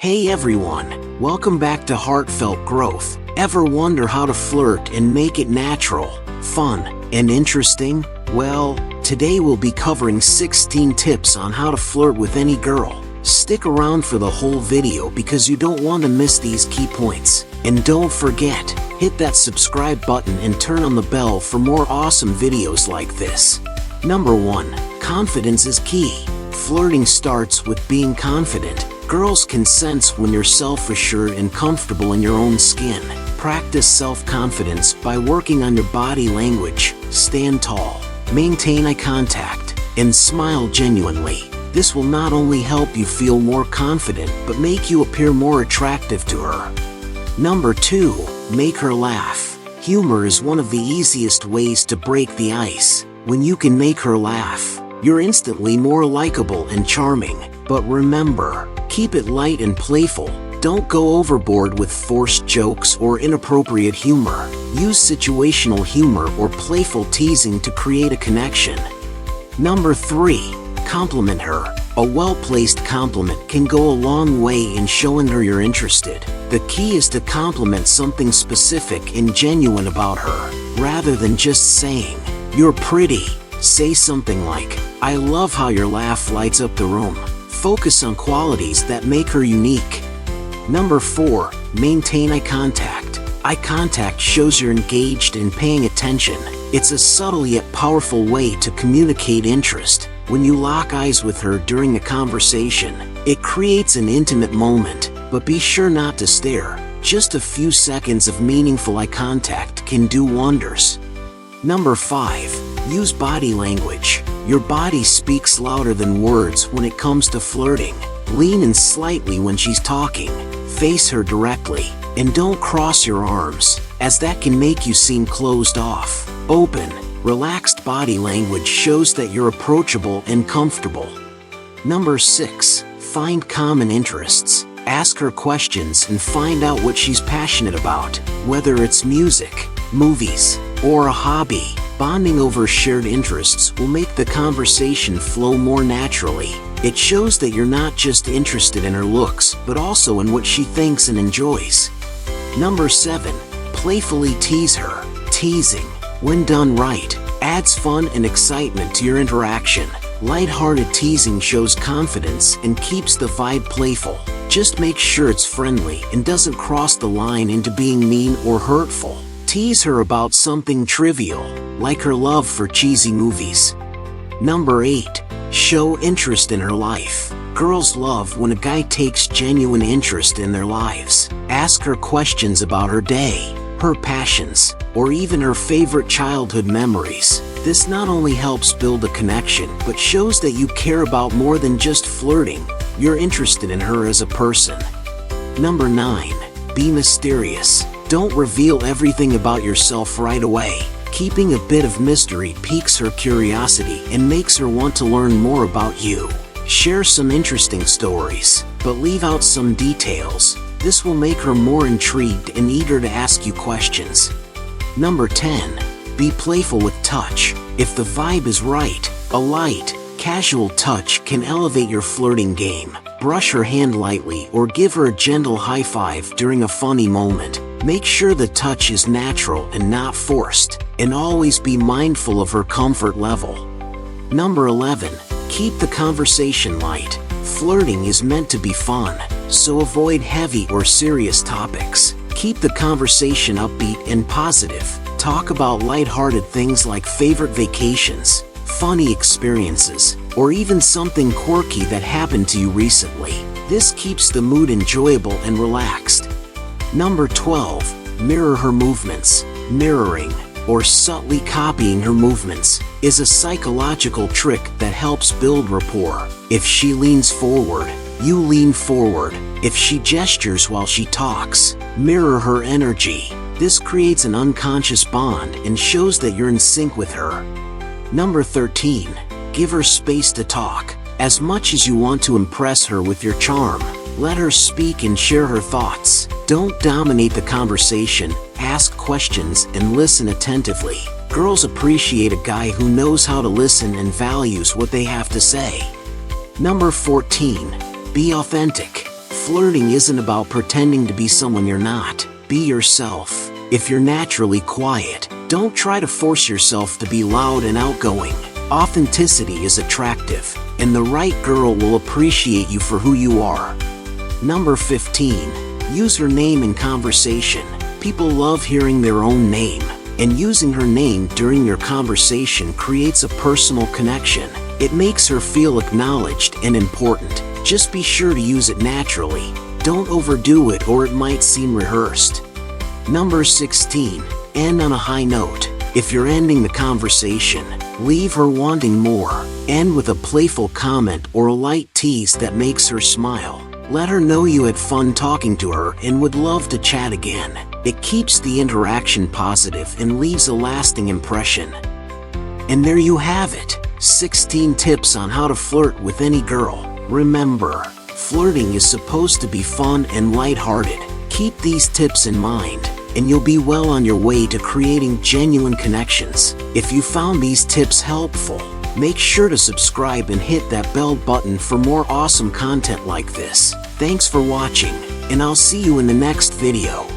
Hey everyone, welcome back to Heartfelt Growth. Ever wonder how to flirt and make it natural, fun, and interesting? Well, today we'll be covering 16 tips on how to flirt with any girl. Stick around for the whole video because you don't want to miss these key points. And don't forget, hit that subscribe button and turn on the bell for more awesome videos like this. Number 1. Confidence is key. Flirting starts with being confident. Girls can sense when you're self-assured and comfortable in your own skin. Practice self-confidence by working on your body language. Stand tall, maintain eye contact, and smile genuinely. This will not only help you feel more confident but make you appear more attractive to her. Number 2. Make her laugh. Humor is one of the easiest ways to break the ice. When you can make her laugh, you're instantly more likable and charming. But remember, keep it light and playful. Don't go overboard with forced jokes or inappropriate humor. Use situational humor or playful teasing to create a connection. Number 3. Compliment her. A well-placed compliment can go a long way in showing her you're interested. The key is to compliment something specific and genuine about her, rather than just saying, "You're pretty." Say something like, "I love how your laugh lights up the room." Focus on qualities that make her unique. Number 4. Maintain eye contact. Eye contact shows you're engaged and paying attention. It's a subtle yet powerful way to communicate interest. When you lock eyes with her during a conversation, it creates an intimate moment, but be sure not to stare. Just a few seconds of meaningful eye contact can do wonders. Number 5. Use body language. Your body speaks louder than words when it comes to flirting. Lean in slightly when she's talking. Face her directly, and don't cross your arms, as that can make you seem closed off. Open, relaxed body language shows that you're approachable and comfortable. Number 6. Find common interests. Ask her questions and find out what she's passionate about, whether it's music, movies, or a hobby. Bonding over shared interests will make the conversation flow more naturally. It shows that you're not just interested in her looks, but also in what she thinks and enjoys. Number 7. Playfully tease her. Teasing, when done right, adds fun and excitement to your interaction. Light-hearted teasing shows confidence and keeps the vibe playful. Just make sure it's friendly and doesn't cross the line into being mean or hurtful. Tease her about something trivial, like her love for cheesy movies. Number 8. Show interest in her life. Girls love when a guy takes genuine interest in their lives. Ask her questions about her day, her passions, or even her favorite childhood memories. This not only helps build a connection, but shows that you care about more than just flirting. You're interested in her as a person. Number 9. Be mysterious. Don't reveal everything about yourself right away. Keeping a bit of mystery piques her curiosity and makes her want to learn more about you. Share some interesting stories, but leave out some details. This will make her more intrigued and eager to ask you questions. Number 10. Be playful with touch. If the vibe is right, a light, casual touch can elevate your flirting game. Brush her hand lightly or give her a gentle high five during a funny moment. Make sure the touch is natural and not forced, and always be mindful of her comfort level. Number 11. Keep the conversation light. Flirting is meant to be fun, so avoid heavy or serious topics. Keep the conversation upbeat and positive. Talk about lighthearted things like favorite vacations, funny experiences, or even something quirky that happened to you recently. This keeps the mood enjoyable and relaxed. Number 12. Mirror her movements. Mirroring, or subtly copying her movements, is a psychological trick that helps build rapport. If she leans forward, you lean forward. If she gestures while she talks, mirror her energy. This creates an unconscious bond and shows that you're in sync with her. Number 13. Give her space to talk. As much as you want to impress her with your charm, let her speak and share her thoughts. Don't dominate the conversation, ask questions, and listen attentively. Girls appreciate a guy who knows how to listen and values what they have to say. Number 14. Be authentic. Flirting isn't about pretending to be someone you're not. Be yourself. If you're naturally quiet, don't try to force yourself to be loud and outgoing. Authenticity is attractive, and the right girl will appreciate you for who you are. Number 15. Use her name in conversation. People love hearing their own name, and using her name during your conversation creates a personal connection. It makes her feel acknowledged and important. Just be sure to use it naturally. Don't overdo it or it might seem rehearsed. Number 16. End on a high note. If you're ending the conversation, leave her wanting more. End with a playful comment or a light tease that makes her smile. Let her know you had fun talking to her and would love to chat again. It keeps the interaction positive and leaves a lasting impression. And there you have it. 16 tips on how to flirt with any girl. Remember, flirting is supposed to be fun and lighthearted. Keep these tips in mind, and you'll be well on your way to creating genuine connections. If you found these tips helpful, make sure to subscribe and hit that bell button for more awesome content like this. Thanks for watching, and I'll see you in the next video.